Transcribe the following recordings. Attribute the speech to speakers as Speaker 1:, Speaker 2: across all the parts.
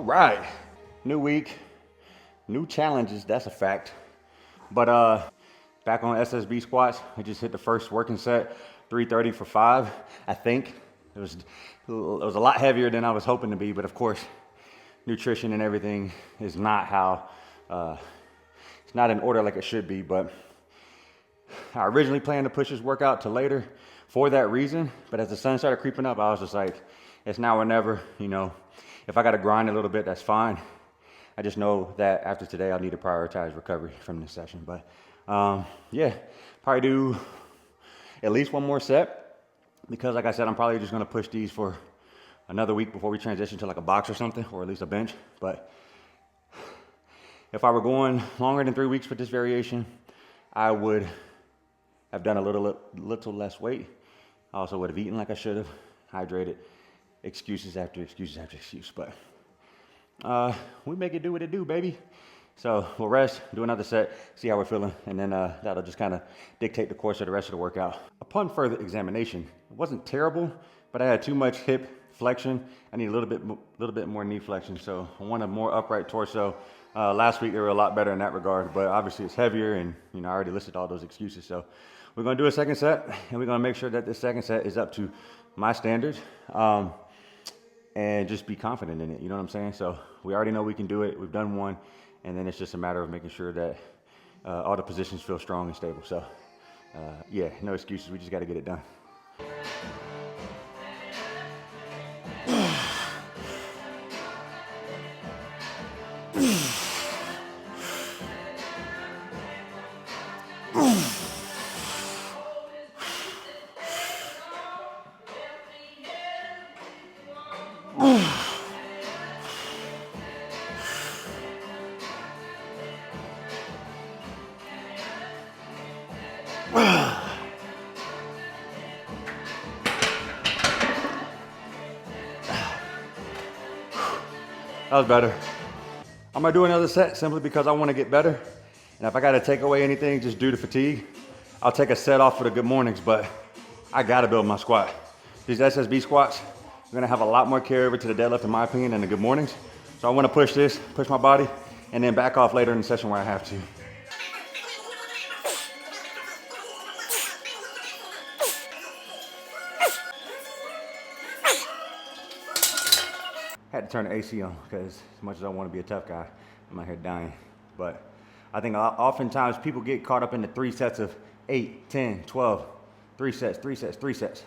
Speaker 1: All right, new week, new challenges, that's a fact. But back on SSB squats, I just hit the first working set, 330 for 5, I think. It was a lot heavier than I was hoping to be, but of course, nutrition and everything is not how, it's not in order like it should be, but I originally planned to push this workout to later for that reason, but as the sun started creeping up, I was just like, it's now or never, you know. If I got to grind a little bit, that's fine. I just know that after today, I'll need to prioritize recovery from this session. But yeah, probably do at least one more set because like I said, I'm probably just going to push these for another week before we transition to like a box or something, or at least a bench. But if I were going longer than 3 weeks with this variation, I would have done a little less weight. I also would have eaten like I should have, hydrated. Excuses after excuses after excuse, but we make it do what it do, baby. So we'll rest, do another set, see how we're feeling, and then that'll just kind of dictate the course of the rest of the workout. Upon further examination, it wasn't terrible, but I had too much hip flexion. I need a little bit more knee flexion, so I want a more upright torso. Last week they were a lot better in that regard, but obviously it's heavier, and you know I already listed all those excuses. So we're gonna do a second set, and we're gonna make sure that this second set is up to my standards. And just be confident in it, you know what I'm saying? So we already know we can do it. We've done one, and then it's just a matter of making sure that all the positions feel strong and stable. So yeah, no excuses. We just got to get it done. That was better. I'm gonna do another set simply because I wanna get better. And if I gotta take away anything just due to fatigue, I'll take a set off for the good mornings, but I gotta build my squat. These SSB squats are gonna have a lot more carryover to the deadlift in my opinion than the good mornings. So I wanna push this, push my body, and then back off later in the session where I have to. Had to turn the AC on because as much as I want to be a tough guy, I'm out here dying. But I think oftentimes people get caught up in the 3 sets of 8, 10, 12, 3 sets, 3 sets, 3 sets.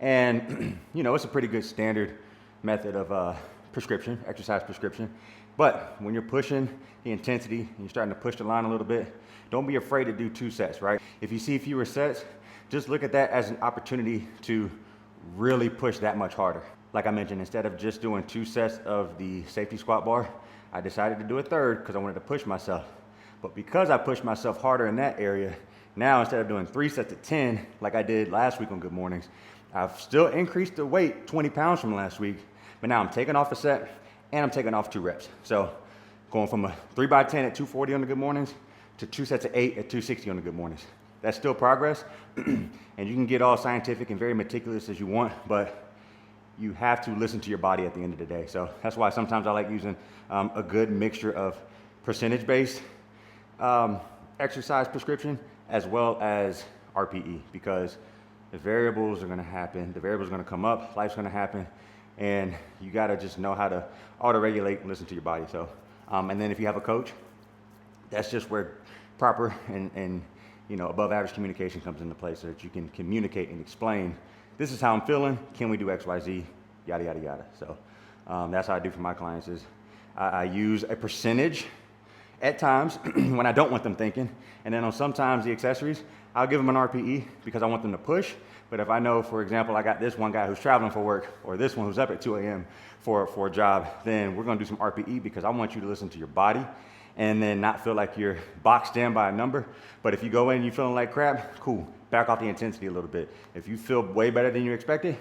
Speaker 1: And you know, it's a pretty good standard method of prescription, exercise prescription. But when you're pushing the intensity and you're starting to push the line a little bit, don't be afraid to do 2 sets, right? If you see fewer sets, just look at that as an opportunity to really push that much harder. Like I mentioned, instead of just doing 2 sets of the safety squat bar, I decided to do a third because I wanted to push myself. But because I pushed myself harder in that area, now instead of doing 3 sets of 10, like I did last week on Good Mornings, I've still increased the weight 20 pounds from last week, but now I'm taking off a set and I'm taking off 2 reps. So going from a 3x10 at 240 on the Good Mornings to 2 sets of 8 at 260 on the Good Mornings. That's still progress, and you can get all scientific and very meticulous as you want, but you have to listen to your body at the end of the day. So that's why sometimes I like using a good mixture of percentage-based exercise prescription as well as RPE, because the variables are gonna happen, the variables are gonna come up, life's gonna happen, and you gotta just know how to auto-regulate and listen to your body. So, and then if you have a coach, that's just where proper and you know, above average communication comes into play so that you can communicate and explain, this is how I'm feeling, can we do X, Y, Z, yada, yada, yada. So that's how I do for my clients is I use a percentage at times when I don't want them thinking, and then on sometimes the accessories, I'll give them an RPE because I want them to push. But if I know, for example, I got this one guy who's traveling for work, or this one who's up at 2 a.m. for a job, then we're gonna do some RPE because I want you to listen to your body and then not feel like you're boxed in by a number. But if you go in and you're feeling like crap, cool, back off the intensity a little bit. If you feel way better than you expected,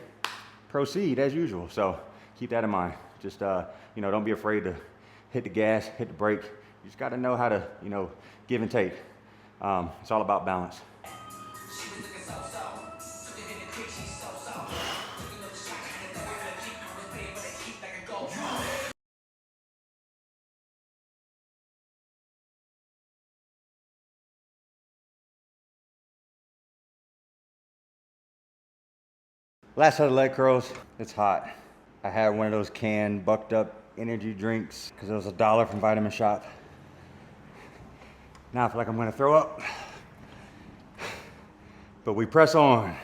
Speaker 1: proceed as usual. So keep that in mind. Just, you know, don't be afraid to hit the gas, hit the brake. You just gotta know how to, you know, give and take. It's all about balance. Last set of leg curls. It's hot. I had one of those canned bucked up energy drinks because it was $1 from Vitamin Shop. Now I feel like I'm gonna throw up, but we press on.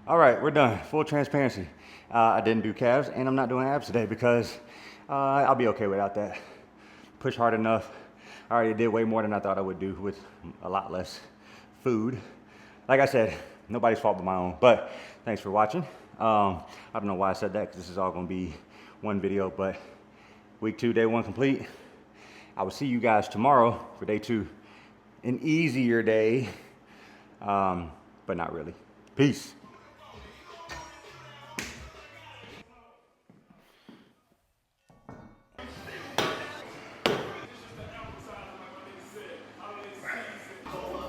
Speaker 1: All right, we're done. Full transparency. I didn't do calves and I'm not doing abs today because I'll be okay without that. Push hard enough. I already did way more than I thought I would do with a lot less food. Like I said, nobody's fault but my own, but thanks for watching. I don't know why I said that because this is all gonna be one video, but week 2, day 1 complete. I will see you guys tomorrow for day 2. An easier day, but not really. Peace.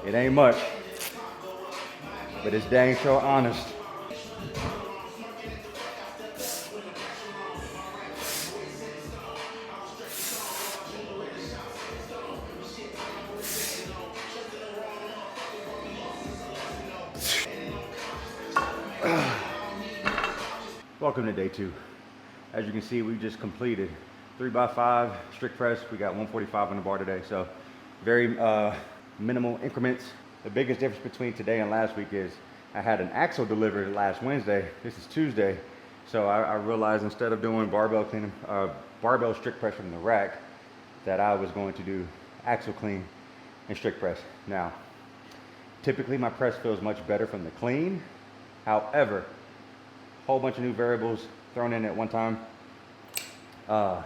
Speaker 1: It ain't much, but it's dang sure honest. Welcome to day 2. As you can see, we just completed 3x5 strict press. We got 145 on the bar today, so very minimal increments. The biggest difference between today and last week is I had an axle delivered last Wednesday. This is Tuesday, so I realized instead of doing barbell clean, barbell strict press from the rack, that I was going to do axle clean and strict press. Now, typically my press feels much better from the clean. However, whole bunch of new variables thrown in at one time. The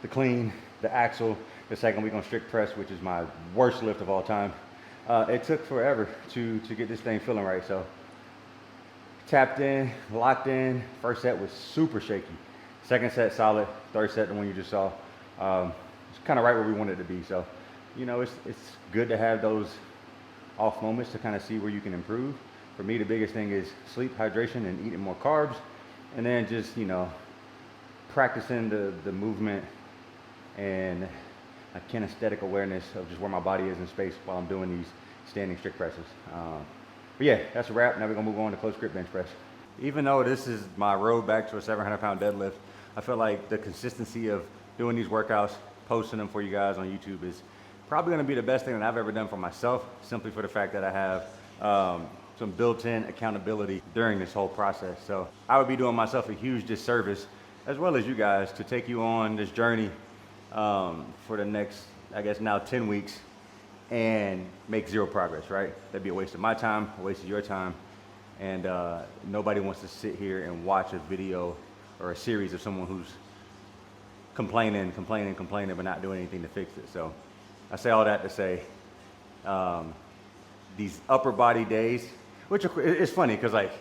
Speaker 1: clean, the axle, the second week on strict press, which is my worst lift of all time. It took forever to get this thing feeling right. So tapped in, locked in. First set was super shaky. Second set solid. Third set, the one you just saw, it's kind of right where we wanted it to be. So, you know, it's good to have those off moments to kind of see where you can improve. For me, the biggest thing is sleep, hydration, and eating more carbs. And then just, you know, practicing the movement and a kinesthetic awareness of just where my body is in space while I'm doing these standing strict presses. But yeah, that's a wrap. Now we're gonna move on to close grip bench press. Even though this is my road back to a 700-pound deadlift, I feel like the consistency of doing these workouts, posting them for you guys on YouTube is probably gonna be the best thing that I've ever done for myself, simply for the fact that I have some built-in accountability during this whole process. So I would be doing myself a huge disservice, as well as you guys, to take you on this journey for the next, I guess now 10 weeks and make zero progress, right? That'd be a waste of my time, a waste of your time. And nobody wants to sit here and watch a video or a series of someone who's complaining, but not doing anything to fix it. So I say all that to say, these upper body days, which it's funny because like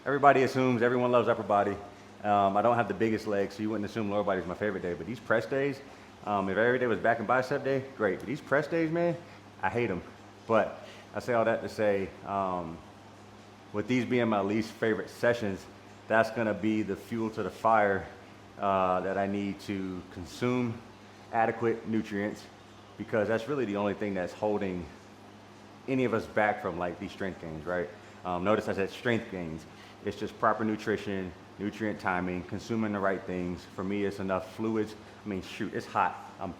Speaker 1: everybody assumes everyone loves upper body. I don't have the biggest legs, so you wouldn't assume lower body is my favorite day, but these press days, if every day was back and bicep day, great. But these press days, man, I hate them. But I say all that to say, with these being my least favorite sessions, that's gonna be the fuel to the fire that I need to consume adequate nutrients, because that's really the only thing that's holding any of us back from like these strength gains, right? Notice I said strength gains. It's just proper nutrition, nutrient timing, consuming the right things. For me, it's enough fluids. I mean, shoot, it's hot. I'm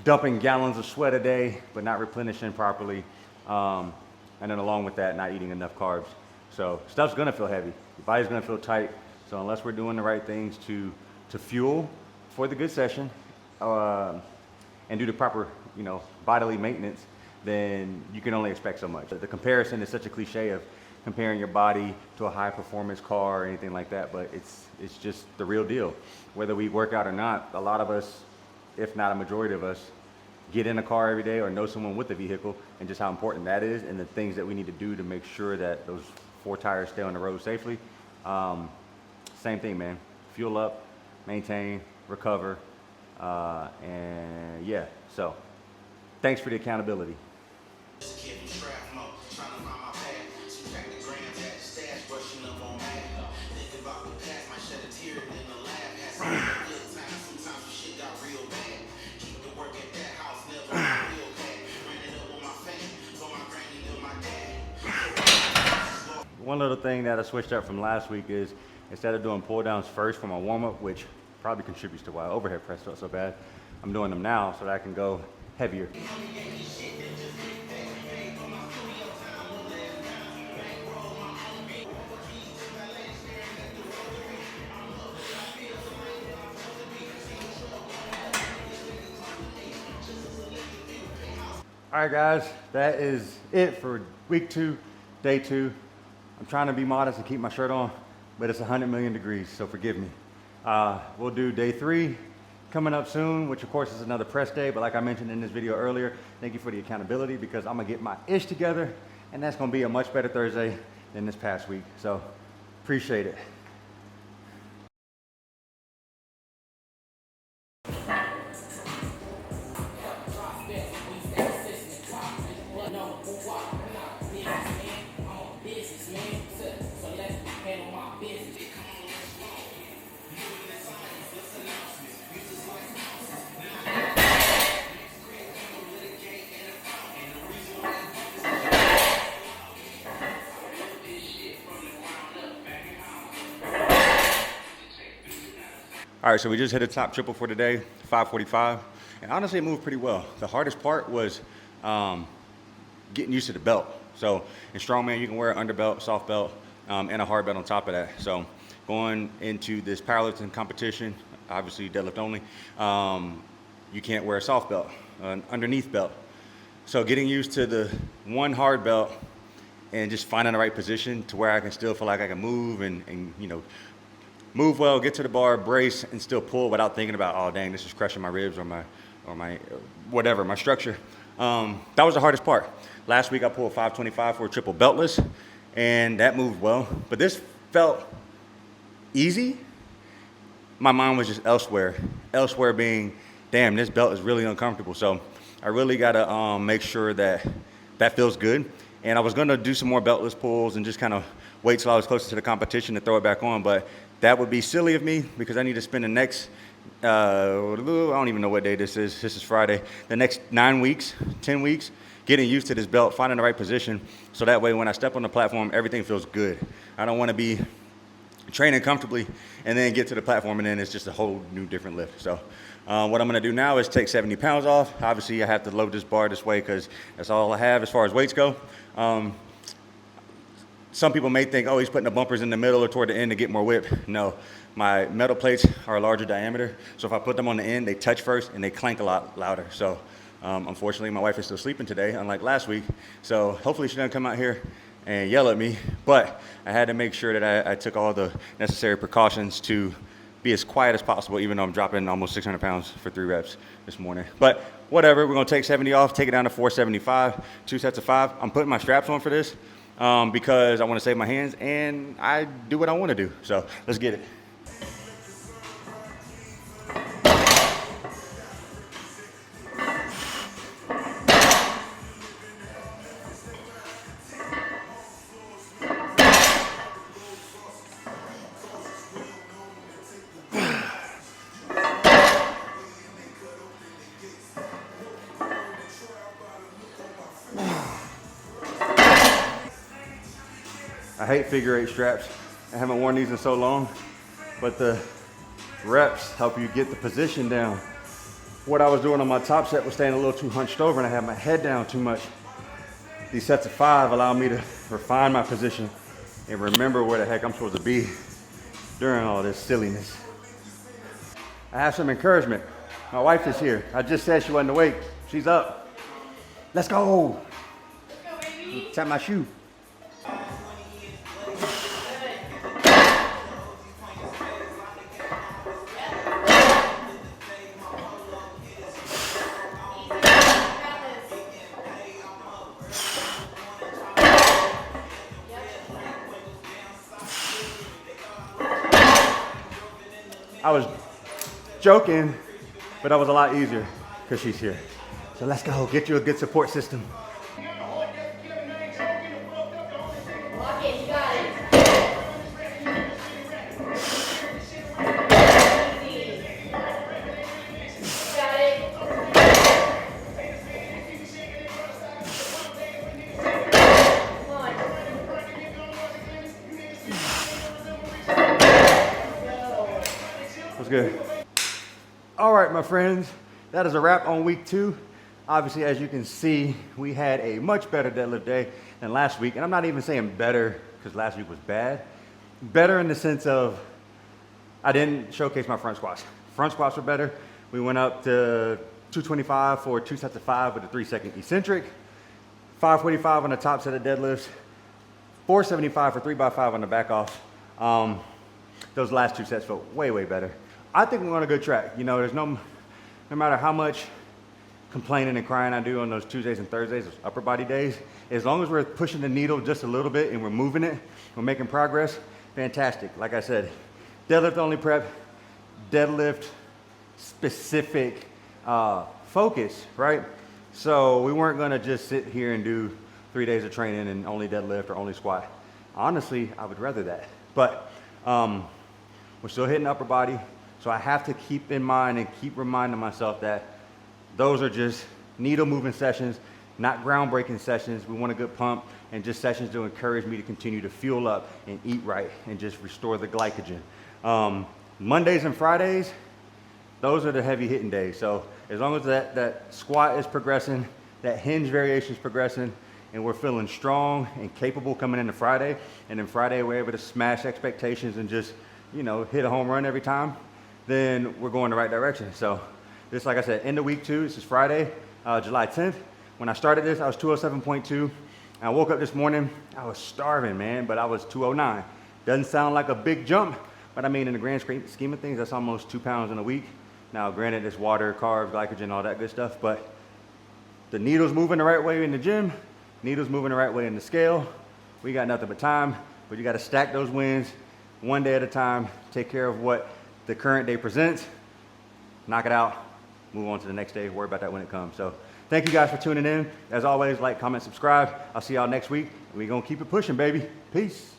Speaker 1: dumping gallons of sweat a day, but not replenishing properly. And then along with that, not eating enough carbs. So stuff's gonna feel heavy. Your body's gonna feel tight. So unless we're doing the right things to fuel for the good session, and do the proper, you know, bodily maintenance, then you can only expect so much. The comparison is such a cliche of comparing your body to a high performance car or anything like that, but it's just the real deal. Whether we work out or not, a lot of us, if not a majority of us, get in a car every day or know someone with a vehicle, and just how important that is and the things that we need to do to make sure that those 4 tires stay on the road safely. Same thing, man. Fuel up, maintain, recover, and yeah, so thanks for the accountability. one little thing that I switched up from last week is instead of doing pull downs first for my warm up, which probably contributes to why overhead press felt so bad, I'm doing them now so that I can go heavier. All right, guys, that is it for week 2, day 2. I'm trying to be modest and keep my shirt on, but it's 100 million degrees, so forgive me. We'll do day 3 coming up soon, which of course is another press day, but like I mentioned in this video earlier, thank you for the accountability because I'm gonna get my ish together, and that's gonna be a much better Thursday than this past week, so appreciate it. All right, so we just hit a top triple for today, 545, and honestly it moved pretty well. The hardest part was getting used to the belt. So in strongman, you can wear an underbelt, soft belt, and a hard belt on top of that. So going into this powerlifting competition, obviously deadlift only, you can't wear a soft belt, an underneath belt. So getting used to the one hard belt and just finding the right position to where I can still feel like I can move and you know, move well, get to the bar, brace, and still pull without thinking about, oh dang, this is crushing my ribs or my whatever, my structure. That was the hardest part. Last week I pulled 525 for a triple beltless, and that moved well. But this felt easy. My mind was just elsewhere. Elsewhere being, damn, this belt is really uncomfortable. So I really gotta make sure that that feels good. And I was gonna do some more beltless pulls and just kind of wait till I was closer to the competition to throw it back on, but that would be silly of me because I need to spend the next, I don't even know what day this is. This is Friday. The next 9 weeks, 10 weeks, getting used to this belt, finding the right position, so that way when I step on the platform, everything feels good. I don't want to be training comfortably and then get to the platform and then it's just a whole new different lift. So what I'm going to do now is take 70 pounds off. Obviously, I have to load this bar this way because that's all I have as far as weights go. Some people may think, oh, he's putting the bumpers in the middle or toward the end to get more whip. No, my metal plates are a larger diameter, so if I put them on the end, they touch first and they clank a lot louder. So unfortunately, my wife is still sleeping today, unlike last week. So hopefully she doesn't come out here and yell at me. But I had to make sure that I took all the necessary precautions to be as quiet as possible, even though I'm dropping almost 600 pounds for 3 reps this morning. But whatever, we're gonna take 70 off, take it down to 475, 2 sets of 5. I'm putting my straps on for this. Because I want to save my hands and I do what I want to do. So let's get it. I hate figure 8 straps. I haven't worn these in so long, but the reps help you get the position down. What I was doing on my top set was staying a little too hunched over and I had my head down too much. These sets of 5 allow me to refine my position and remember where the heck I'm supposed to be during all this silliness. I have some encouragement. My wife is here. I just said she wasn't awake. She's up. Let's go. Tap my shoe. I was joking, but that was a lot easier because she's here. So let's go, get you a good support system. good. All right, my friends, that is a wrap on week 2. Obviously, as you can see, we had a much better deadlift day than last week. And I'm not even saying better because last week was bad. Better in the sense of I didn't showcase my front squats. Front squats were better. We went up to 225 for 2 sets of 5 with a 3-second eccentric, 545 on the top set of deadlifts, 475 for 3x5 on the back off. Those last 2 sets felt way, way better. I think we're on a good track. You know, there's no matter how much complaining and crying I do on those Tuesdays and Thursdays, those upper body days, as long as we're pushing the needle just a little bit and we're moving it, we're making progress, fantastic. Like I said, deadlift only prep, deadlift specific focus, right? So we weren't gonna just sit here and do 3 days of training and only deadlift or only squat. Honestly, I would rather that. But we're still hitting upper body, so I have to keep in mind and keep reminding myself that those are just needle moving sessions, not groundbreaking sessions. We want a good pump and just sessions to encourage me to continue to fuel up and eat right and just restore the glycogen. Mondays and Fridays, those are the heavy hitting days. So as long as that squat is progressing, that hinge variation is progressing, and we're feeling strong and capable coming into Friday, and then Friday we're able to smash expectations and just, you know, hit a home run every time, then we're going the right direction. So this, like I said, end of week 2, this is Friday, July 10th. When I started this, I was 207.2. I woke up this morning, I was starving, man, but I was 209. Doesn't sound like a big jump, but I mean, in the grand scheme of things, that's almost 2 pounds in a week. Now, granted, it's water, carbs, glycogen, all that good stuff, but the needle's moving the right way in the gym, needle's moving the right way in the scale. We got nothing but time, but you gotta stack those wins one day at a time, take care of what the current day presents, knock it out, move on to the next day, worry about that when it comes. So thank you guys for tuning in. As always, like, comment, subscribe. I'll see y'all next week. We're gonna keep it pushing, baby. Peace.